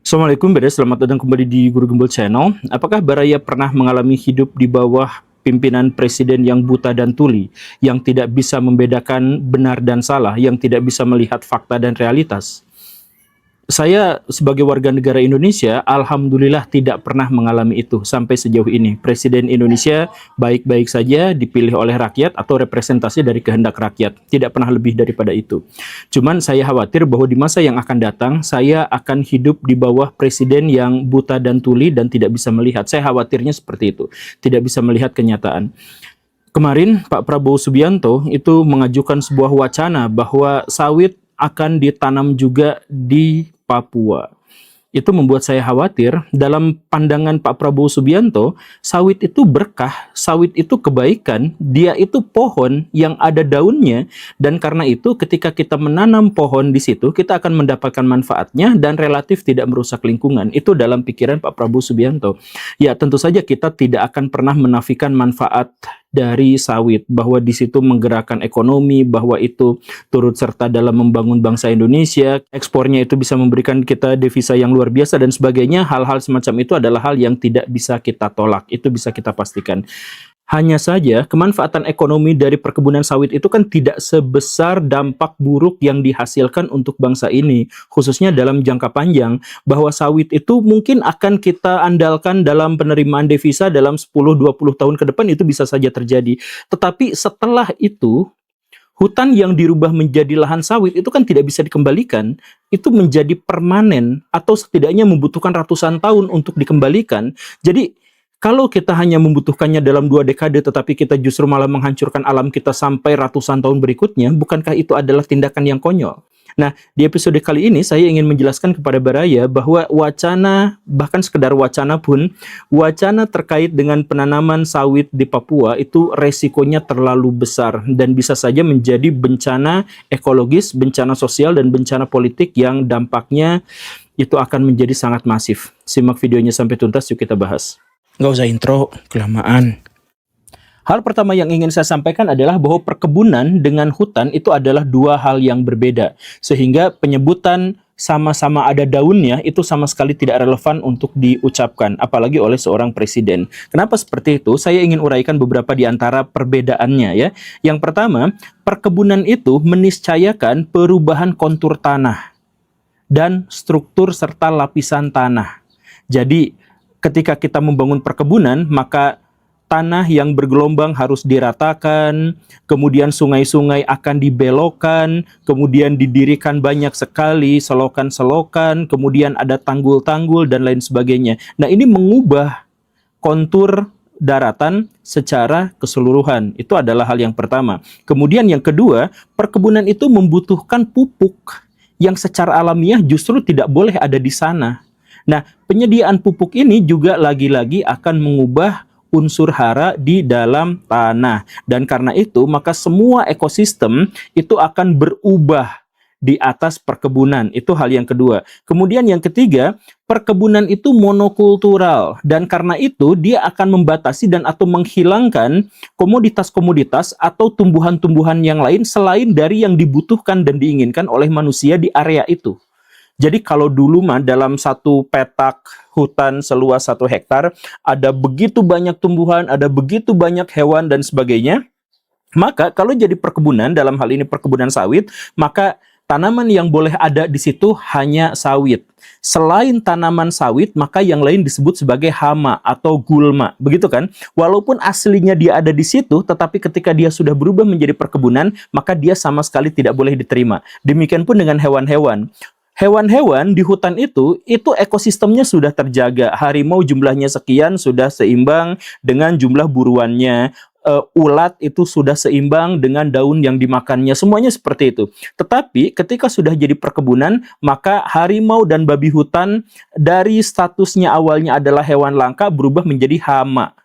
Assalamualaikum Beda, selamat datang kembali di Guru Gembel Channel. Apakah Baraya pernah mengalami hidup di bawah pimpinan presiden yang buta dan tuli, yang tidak bisa membedakan benar dan salah, yang tidak bisa melihat fakta dan realitas? Saya sebagai warga negara Indonesia, alhamdulillah tidak pernah mengalami itu sampai sejauh ini. Presiden Indonesia baik-baik saja dipilih oleh rakyat atau representasi dari kehendak rakyat. Tidak pernah lebih daripada itu. Cuman saya khawatir bahwa di masa yang akan datang, saya akan hidup di bawah presiden yang buta dan tuli dan tidak bisa melihat. Saya khawatirnya seperti itu. Tidak bisa melihat kenyataan. Kemarin Pak Prabowo Subianto itu mengajukan sebuah wacana bahwa sawit akan ditanam juga di Papua. Itu membuat saya khawatir. Dalam pandangan Pak Prabowo Subianto, sawit itu berkah, sawit itu kebaikan, dia itu pohon yang ada daunnya, dan karena itu ketika kita menanam pohon di situ, kita akan mendapatkan manfaatnya dan relatif tidak merusak lingkungan. Itu dalam pikiran Pak Prabowo Subianto. Ya, tentu saja kita tidak akan pernah menafikan manfaat dari sawit, bahwa di situ menggerakkan ekonomi, bahwa itu turut serta dalam membangun bangsa Indonesia, ekspornya itu bisa memberikan kita devisa yang luar biasa dan sebagainya. Hal-hal semacam itu adalah hal yang tidak bisa kita tolak, itu bisa kita pastikan. Hanya saja kemanfaatan ekonomi dari perkebunan sawit itu kan tidak sebesar dampak buruk yang dihasilkan untuk bangsa ini, khususnya dalam jangka panjang, bahwa sawit itu mungkin akan kita andalkan dalam penerimaan devisa dalam 10-20 tahun ke depan, itu bisa saja terjadi. Tetapi setelah itu, hutan yang dirubah menjadi lahan sawit itu kan tidak bisa dikembalikan, itu menjadi permanen atau setidaknya membutuhkan ratusan tahun untuk dikembalikan. Jadi kalau kita hanya membutuhkannya dalam 2 dekade, tetapi kita justru malah menghancurkan alam kita sampai ratusan tahun berikutnya, bukankah itu adalah tindakan yang konyol? Nah, di episode kali ini saya ingin menjelaskan kepada Baraya bahwa wacana, bahkan sekedar wacana pun, wacana terkait dengan penanaman sawit di Papua itu resikonya terlalu besar dan bisa saja menjadi bencana ekologis, bencana sosial, dan bencana politik yang dampaknya itu akan menjadi sangat masif. Simak videonya sampai tuntas, yuk kita bahas. Nggak usah intro, kelamaan. Hal pertama yang ingin saya sampaikan adalah bahwa perkebunan dengan hutan itu adalah dua hal yang berbeda. Sehingga penyebutan sama-sama ada daunnya itu sama sekali tidak relevan untuk diucapkan, apalagi oleh seorang presiden. Kenapa seperti itu? Saya ingin uraikan beberapa di antara perbedaannya ya. Yang pertama, perkebunan itu meniscayakan perubahan kontur tanah dan struktur serta lapisan tanah. Jadi ketika kita membangun perkebunan, maka tanah yang bergelombang harus diratakan, kemudian sungai-sungai akan dibelokkan, kemudian didirikan banyak sekali selokan-selokan, kemudian ada tanggul-tanggul dan lain sebagainya. Nah, ini mengubah kontur daratan secara keseluruhan. Itu adalah hal yang pertama. Kemudian yang kedua, perkebunan itu membutuhkan pupuk yang secara alamiah justru tidak boleh ada di sana. Nah, penyediaan pupuk ini juga lagi-lagi akan mengubah unsur hara di dalam tanah. Dan karena itu, maka semua ekosistem itu akan berubah di atas perkebunan. Itu hal yang kedua. Kemudian yang ketiga, perkebunan itu monokultural. Dan karena itu, dia akan membatasi dan atau menghilangkan komoditas-komoditas atau tumbuhan-tumbuhan yang lain selain dari yang dibutuhkan dan diinginkan oleh manusia di area itu. Jadi kalau dulu mah dalam satu petak hutan seluas 1 hektar ada begitu banyak tumbuhan, ada begitu banyak hewan dan sebagainya. Maka kalau jadi perkebunan, dalam hal ini perkebunan sawit, maka tanaman yang boleh ada di situ hanya sawit. Selain tanaman sawit, maka yang lain disebut sebagai hama atau gulma. Begitu kan? Walaupun aslinya dia ada di situ, tetapi ketika dia sudah berubah menjadi perkebunan, maka dia sama sekali tidak boleh diterima. Demikian pun dengan hewan-hewan. Hewan-hewan di hutan itu ekosistemnya sudah terjaga. Harimau jumlahnya sekian sudah seimbang dengan jumlah buruannya. Ulat itu sudah seimbang dengan daun yang dimakannya. Semuanya seperti itu. Tetapi ketika sudah jadi perkebunan, maka harimau dan babi hutan dari statusnya awalnya adalah hewan langka berubah menjadi hama.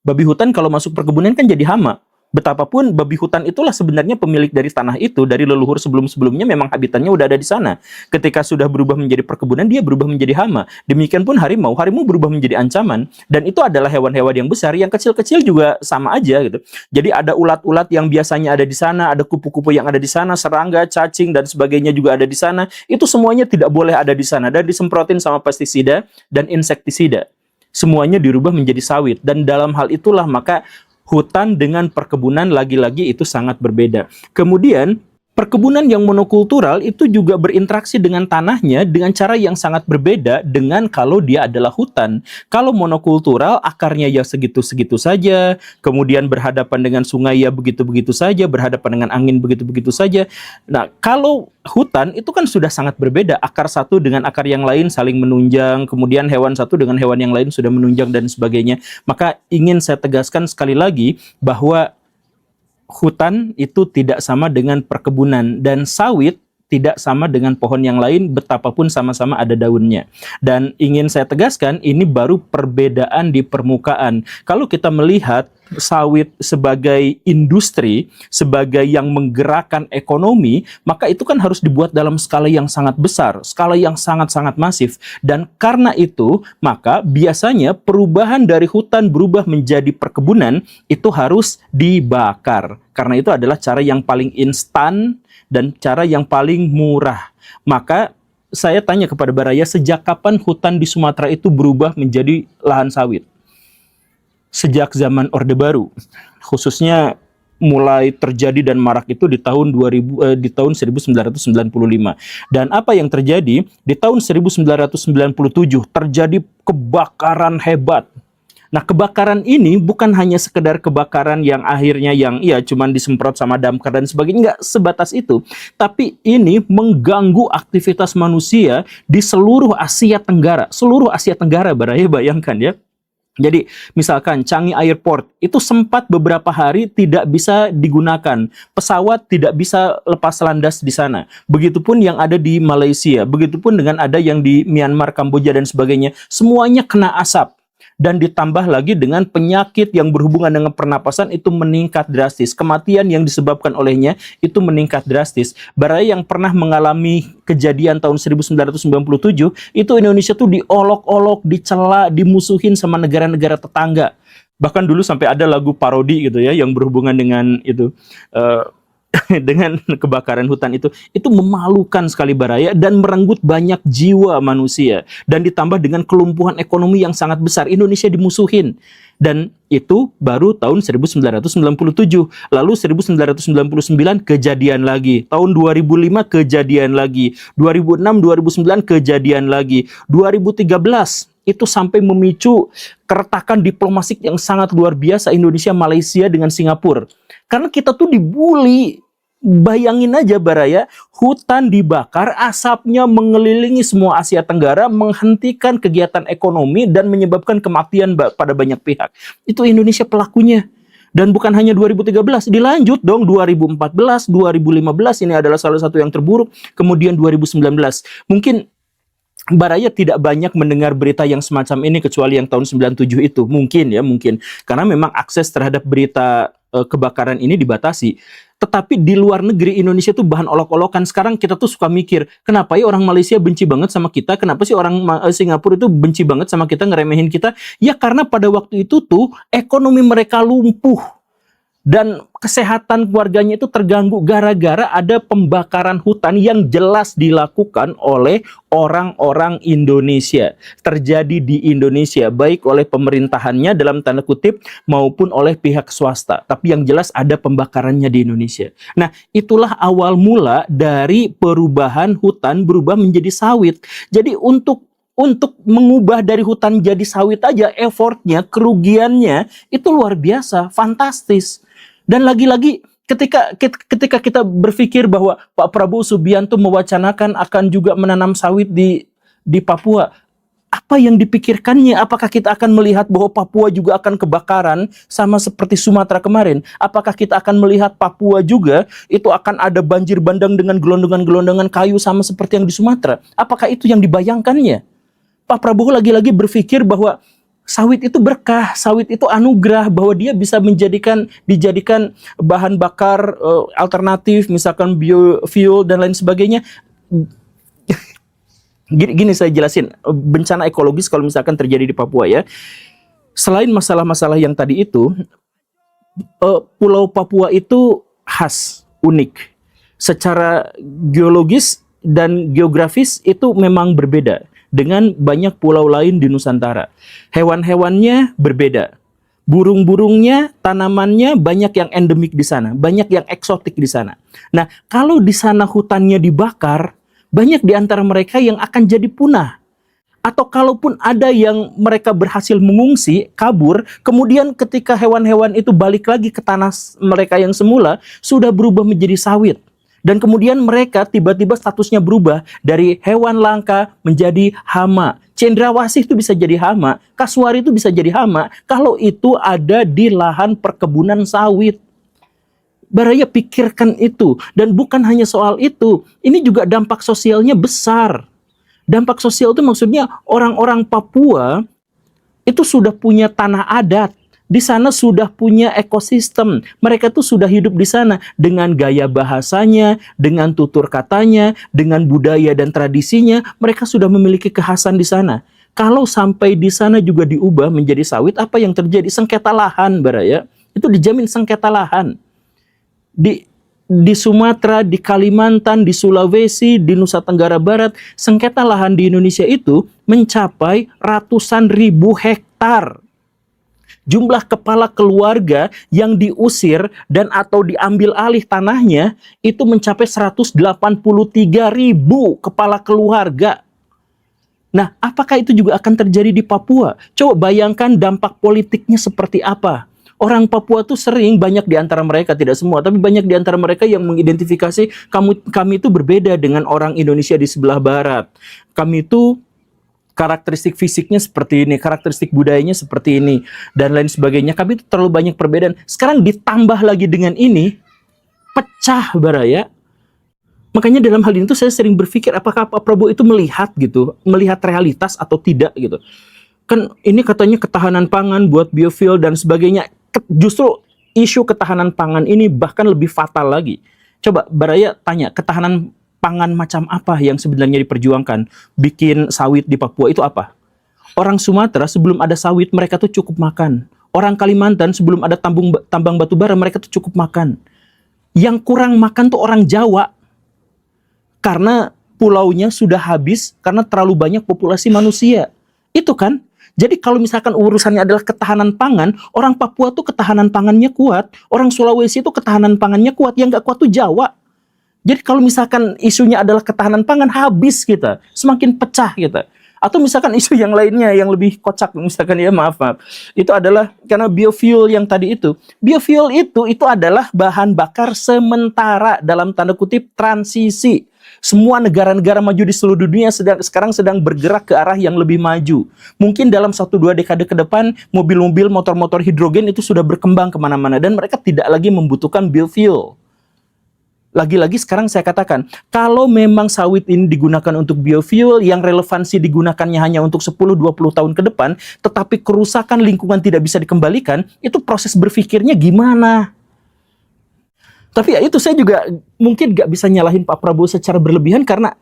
Babi hutan kalau masuk perkebunan kan jadi hama. Betapapun babi hutan itulah sebenarnya pemilik dari tanah itu, dari leluhur sebelum-sebelumnya memang habitatnya udah ada di sana. Ketika sudah berubah menjadi perkebunan, dia berubah menjadi hama. Demikian pun harimau, harimau berubah menjadi ancaman, dan itu adalah hewan-hewan yang besar, yang kecil-kecil juga sama aja gitu. Jadi ada ulat-ulat yang biasanya ada di sana, ada kupu-kupu yang ada di sana, serangga, cacing dan sebagainya juga ada di sana. Itu semuanya tidak boleh ada di sana dan disemprotin sama pestisida dan insektisida. Semuanya dirubah menjadi sawit, dan dalam hal itulah maka hutan dengan perkebunan lagi-lagi itu sangat berbeda. Kemudian perkebunan yang monokultural itu juga berinteraksi dengan tanahnya dengan cara yang sangat berbeda dengan kalau dia adalah hutan. Kalau monokultural, akarnya ya segitu-segitu saja, kemudian berhadapan dengan sungai ya begitu-begitu saja, berhadapan dengan angin begitu-begitu saja. Nah, kalau hutan itu kan sudah sangat berbeda, akar satu dengan akar yang lain saling menunjang, kemudian hewan satu dengan hewan yang lain sudah menunjang dan sebagainya. Maka ingin saya tegaskan sekali lagi bahwa hutan itu tidak sama dengan perkebunan, dan sawit tidak sama dengan pohon yang lain betapapun sama-sama ada daunnya. Dan ingin saya tegaskan, ini baru perbedaan di permukaan. Kalau kita melihat sawit sebagai industri, sebagai yang menggerakkan ekonomi, maka itu kan harus dibuat dalam skala yang sangat besar, skala yang sangat-sangat masif. Dan karena itu, maka biasanya perubahan dari hutan berubah menjadi perkebunan itu harus dibakar. Karena itu adalah cara yang paling instan dan cara yang paling murah. Maka saya tanya kepada Baraya, sejak kapan hutan di Sumatera itu berubah menjadi lahan sawit? Sejak zaman Orde Baru, khususnya mulai terjadi dan marak itu di tahun 1995. Dan apa yang terjadi di tahun 1997, terjadi kebakaran hebat. Nah, kebakaran ini bukan hanya sekedar kebakaran yang akhirnya yang cuman disemprot sama damkar dan sebagainya, nggak sebatas itu. Tapi ini mengganggu aktivitas manusia di seluruh Asia Tenggara. Seluruh Asia Tenggara, Baraya, bayangkan ya. Jadi misalkan Changi Airport itu sempat beberapa hari tidak bisa digunakan. Pesawat tidak bisa lepas landas di sana. Begitupun yang ada di Malaysia. Begitupun dengan ada yang di Myanmar, Kamboja dan sebagainya. Semuanya kena asap. Dan ditambah lagi dengan penyakit yang berhubungan dengan pernapasan itu meningkat drastis. Kematian yang disebabkan olehnya itu meningkat drastis. Baraya yang pernah mengalami kejadian tahun 1997, itu Indonesia tuh diolok-olok, dicela, dimusuhin sama negara-negara tetangga. Bahkan dulu sampai ada lagu parodi gitu ya, yang berhubungan dengan itu. Dengan kebakaran hutan itu memalukan sekali, Baraya, dan merenggut banyak jiwa manusia, dan ditambah dengan kelumpuhan ekonomi yang sangat besar. Indonesia dimusuhin, dan itu baru tahun 1997. Lalu 1999 kejadian lagi, tahun 2005 kejadian lagi, 2006 2009 kejadian lagi, 2013 itu sampai memicu keretakan diplomatik yang sangat luar biasa Indonesia, Malaysia dengan Singapura. Karena kita tuh dibully. Bayangin aja, Baraya, hutan dibakar, asapnya mengelilingi semua Asia Tenggara, menghentikan kegiatan ekonomi dan menyebabkan kematian pada banyak pihak. Itu Indonesia pelakunya. Dan bukan hanya 2013, dilanjut dong 2014, 2015, ini adalah salah satu yang terburuk, kemudian 2019. Mungkin Baraya tidak banyak mendengar berita yang semacam ini kecuali yang tahun 97 itu. Mungkin ya, mungkin. Karena memang akses terhadap berita kebakaran ini dibatasi. Tetapi di luar negeri, Indonesia tuh bahan olok-olokan. Sekarang kita tuh suka mikir, kenapa ya orang Malaysia benci banget sama kita? Kenapa sih orang Singapura itu benci banget sama kita, ngeremehin kita? Ya karena pada waktu itu tuh ekonomi mereka lumpuh. Dan kesehatan keluarganya itu terganggu gara-gara ada pembakaran hutan yang jelas dilakukan oleh orang-orang Indonesia. Terjadi di Indonesia, baik oleh pemerintahannya dalam tanda kutip maupun oleh pihak swasta. Tapi yang jelas ada pembakarannya di Indonesia. Nah, itulah awal mula dari perubahan hutan berubah menjadi sawit. Jadi untuk mengubah dari hutan jadi sawit aja, effortnya, kerugiannya itu luar biasa, fantastis. Dan lagi-lagi ketika kita berpikir bahwa Pak Prabowo Subianto mewacanakan akan juga menanam sawit di Papua, apa yang dipikirkannya? Apakah kita akan melihat bahwa Papua juga akan kebakaran sama seperti Sumatera kemarin? Apakah kita akan melihat Papua juga itu akan ada banjir bandang dengan gelondongan-gelondongan kayu sama seperti yang di Sumatera? Apakah itu yang dibayangkannya? Pak Prabowo lagi-lagi berpikir bahwa Sawit itu berkah, sawit itu anugerah, bahwa dia bisa dijadikan bahan bakar alternatif, misalkan biofuel dan lain sebagainya. Gini saya jelasin, bencana ekologis kalau misalkan terjadi di Papua ya. Selain masalah-masalah yang tadi itu, Pulau Papua itu khas, unik. Secara geologis dan geografis itu memang berbeda dengan banyak pulau lain di Nusantara. Hewan-hewannya berbeda. Burung-burungnya, tanamannya banyak yang endemik di sana, banyak yang eksotik di sana. Nah, kalau di sana hutannya dibakar, banyak di antara mereka yang akan jadi punah. Atau kalaupun ada yang mereka berhasil mengungsi, kabur, kemudian ketika hewan-hewan itu balik lagi ke tanah mereka yang semula, sudah berubah menjadi sawit. Dan kemudian mereka tiba-tiba statusnya berubah dari hewan langka menjadi hama. Cendrawasih itu bisa jadi hama, kasuari itu bisa jadi hama, kalau itu ada di lahan perkebunan sawit. Baraya pikirkan itu. Dan bukan hanya soal itu, ini juga dampak sosialnya besar. Dampak sosial itu maksudnya orang-orang Papua itu sudah punya tanah adat. Di sana sudah punya ekosistem. Mereka tuh sudah hidup di sana dengan gaya bahasanya, dengan tutur katanya, dengan budaya dan tradisinya. Mereka sudah memiliki kekhasan di sana. Kalau sampai di sana juga diubah menjadi sawit, apa yang terjadi? Sengketa lahan, Baraya. Itu dijamin sengketa lahan. Di Sumatera, di Kalimantan, di Sulawesi, di Nusa Tenggara Barat, sengketa lahan di Indonesia itu mencapai ratusan ribu hektar. Jumlah kepala keluarga yang diusir dan atau diambil alih tanahnya itu mencapai 183.000 kepala keluarga. Nah, apakah itu juga akan terjadi di Papua? Coba bayangkan dampak politiknya seperti apa. Orang Papua tuh sering, banyak di antara mereka, tidak semua, tapi banyak di antara mereka yang mengidentifikasi kami itu berbeda dengan orang Indonesia di sebelah barat. Kami itu karakteristik fisiknya seperti ini, karakteristik budayanya seperti ini, dan lain sebagainya. Kami itu terlalu banyak perbedaan. Sekarang ditambah lagi dengan ini, pecah, Baraya. Makanya dalam hal ini tuh saya sering berpikir, apakah Pak Prabowo itu melihat realitas atau tidak gitu. Kan ini katanya ketahanan pangan buat biofuel dan sebagainya. Justru isu ketahanan pangan ini bahkan lebih fatal lagi. Coba Baraya tanya, ketahanan pangan macam apa yang sebenarnya diperjuangkan? Bikin sawit di Papua itu apa? Orang Sumatera sebelum ada sawit mereka tuh cukup makan. Orang Kalimantan sebelum ada tambang batu bara mereka tuh cukup makan. Yang kurang makan tuh orang Jawa. Karena pulaunya sudah habis karena terlalu banyak populasi manusia. Itu kan? Jadi kalau misalkan urusannya adalah ketahanan pangan, orang Papua tuh ketahanan pangannya kuat, orang Sulawesi itu ketahanan pangannya kuat, yang nggak kuat tuh Jawa. Jadi kalau misalkan isunya adalah ketahanan pangan, habis kita, semakin pecah kita. Atau misalkan isu yang lainnya yang lebih kocak, misalkan ya maaf, itu adalah karena biofuel yang tadi itu. Biofuel itu adalah bahan bakar sementara dalam tanda kutip transisi. Semua negara-negara maju di seluruh dunia sekarang sedang bergerak ke arah yang lebih maju. Mungkin dalam 1-2 dekade ke depan, mobil-mobil, motor-motor hidrogen itu sudah berkembang kemana-mana. Dan mereka tidak lagi membutuhkan biofuel. Lagi-lagi sekarang saya katakan, kalau memang sawit ini digunakan untuk biofuel, yang relevansi digunakannya hanya untuk 10-20 tahun ke depan, tetapi kerusakan lingkungan tidak bisa dikembalikan, itu proses berpikirnya gimana? Tapi ya itu, saya juga mungkin nggak bisa nyalahin Pak Prabowo secara berlebihan karena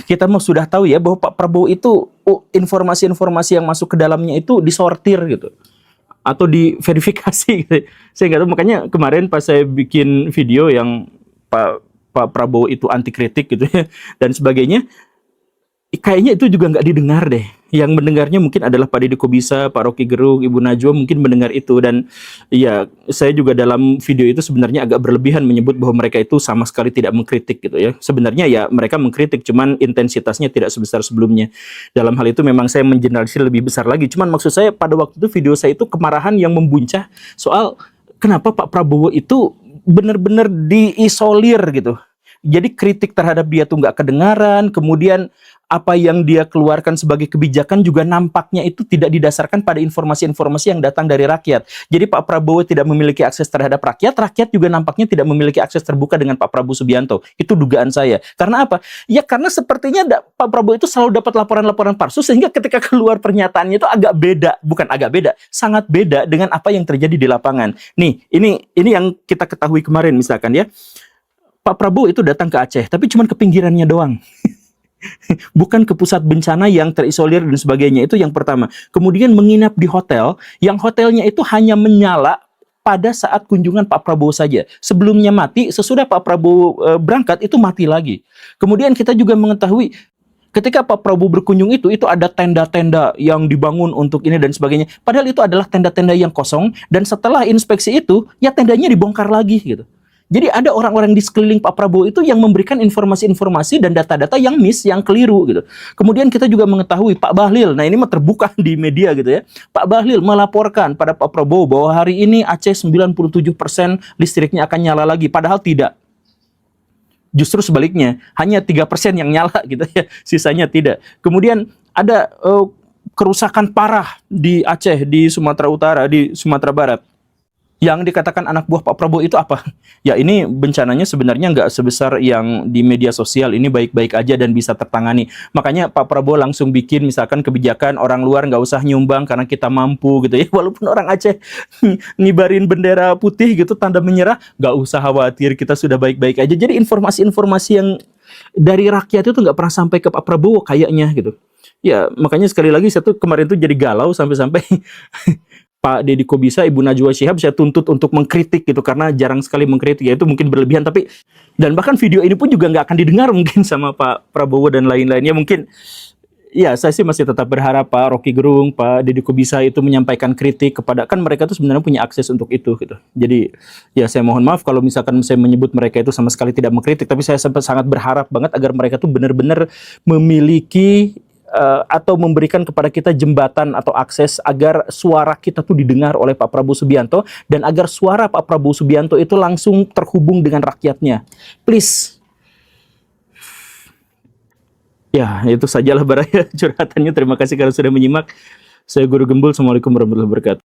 kita mau sudah tahu ya bahwa Pak Prabowo itu informasi-informasi yang masuk ke dalamnya itu disortir gitu atau diverifikasi gitu. Saya nggak tahu, makanya kemarin pas saya bikin video yang Pak Prabowo itu anti kritik gitu ya dan sebagainya, kayaknya itu juga nggak didengar deh. Yang mendengarnya mungkin adalah Pak Deddy Kobisa, Pak Rocky Gerung, Ibu Najwa mungkin mendengar itu. Dan ya saya juga dalam video itu sebenarnya agak berlebihan menyebut bahwa mereka itu sama sekali tidak mengkritik gitu ya. Sebenarnya ya mereka mengkritik, cuman intensitasnya tidak sebesar sebelumnya. Dalam hal itu memang saya mengeneralisir lebih besar lagi. Cuman maksud saya pada waktu itu video saya itu kemarahan yang membuncah soal kenapa Pak Prabowo itu benar-benar diisolir gitu. Jadi kritik terhadap dia tuh nggak kedengaran, kemudian apa yang dia keluarkan sebagai kebijakan juga nampaknya itu tidak didasarkan pada informasi-informasi yang datang dari rakyat. Jadi Pak Prabowo tidak memiliki akses terhadap rakyat, rakyat juga nampaknya tidak memiliki akses terbuka dengan Pak Prabowo Subianto. Itu dugaan saya. Karena apa? Ya karena sepertinya Pak Prabowo itu selalu dapat laporan-laporan palsu, sehingga ketika keluar pernyataannya itu agak beda, bukan agak beda, sangat beda dengan apa yang terjadi di lapangan. Nih, ini yang kita ketahui kemarin misalkan ya. Pak Prabowo itu datang ke Aceh, tapi cuma ke pinggirannya doang. Bukan ke pusat bencana yang terisolir dan sebagainya. Itu yang pertama. Kemudian menginap di hotel, yang hotelnya itu hanya menyala pada saat kunjungan Pak Prabowo saja. Sebelumnya mati, sesudah Pak Prabowo berangkat itu mati lagi. Kemudian kita juga mengetahui ketika Pak Prabowo berkunjung itu ada tenda-tenda yang dibangun untuk ini dan sebagainya. Padahal itu adalah tenda-tenda yang kosong, dan setelah inspeksi itu, ya tendanya dibongkar lagi gitu. Jadi ada orang-orang di sekeliling Pak Prabowo itu yang memberikan informasi-informasi dan data-data yang miss, yang keliru gitu. Kemudian kita juga mengetahui Pak Bahlil, nah ini mah terbuka di media gitu ya. Pak Bahlil melaporkan pada Pak Prabowo bahwa hari ini Aceh 97% listriknya akan nyala lagi, padahal tidak. Justru sebaliknya, hanya 3% yang nyala gitu ya, sisanya tidak. Kemudian ada kerusakan parah di Aceh, di Sumatera Utara, di Sumatera Barat. Yang dikatakan anak buah Pak Prabowo itu apa? Ya ini bencananya sebenarnya nggak sebesar yang di media sosial, ini baik-baik aja dan bisa tertangani. Makanya Pak Prabowo langsung bikin misalkan kebijakan orang luar nggak usah nyumbang karena kita mampu gitu ya. Walaupun orang Aceh ngibarin bendera putih gitu, tanda menyerah, nggak usah khawatir, kita sudah baik-baik aja. Jadi informasi-informasi yang dari rakyat itu nggak pernah sampai ke Pak Prabowo kayaknya gitu. Ya makanya sekali lagi saya tuh kemarin tuh jadi galau sampai-sampai Pak Deddy Kobisa, Ibu Najwa Shihab saya tuntut untuk mengkritik gitu, karena jarang sekali mengkritik, ya itu mungkin berlebihan, tapi dan bahkan video ini pun juga nggak akan didengar mungkin sama Pak Prabowo dan lain-lainnya. Mungkin ya saya sih masih tetap berharap Pak Rocky Gerung, Pak Deddy Kobisa itu menyampaikan kritik kepada, kan mereka tuh sebenarnya punya akses untuk itu gitu. Jadi ya saya mohon maaf kalau misalkan saya menyebut mereka itu sama sekali tidak mengkritik, tapi saya sangat berharap banget agar mereka tuh benar-benar memiliki atau memberikan kepada kita jembatan atau akses agar suara kita tuh didengar oleh Pak Prabowo Subianto, dan agar suara Pak Prabowo Subianto itu langsung terhubung dengan rakyatnya. Please. Ya, itu sajalah baraya curhatannya. Terima kasih karena sudah menyimak. Saya Guru Gembul. Assalamualaikum warahmatullahi wabarakatuh.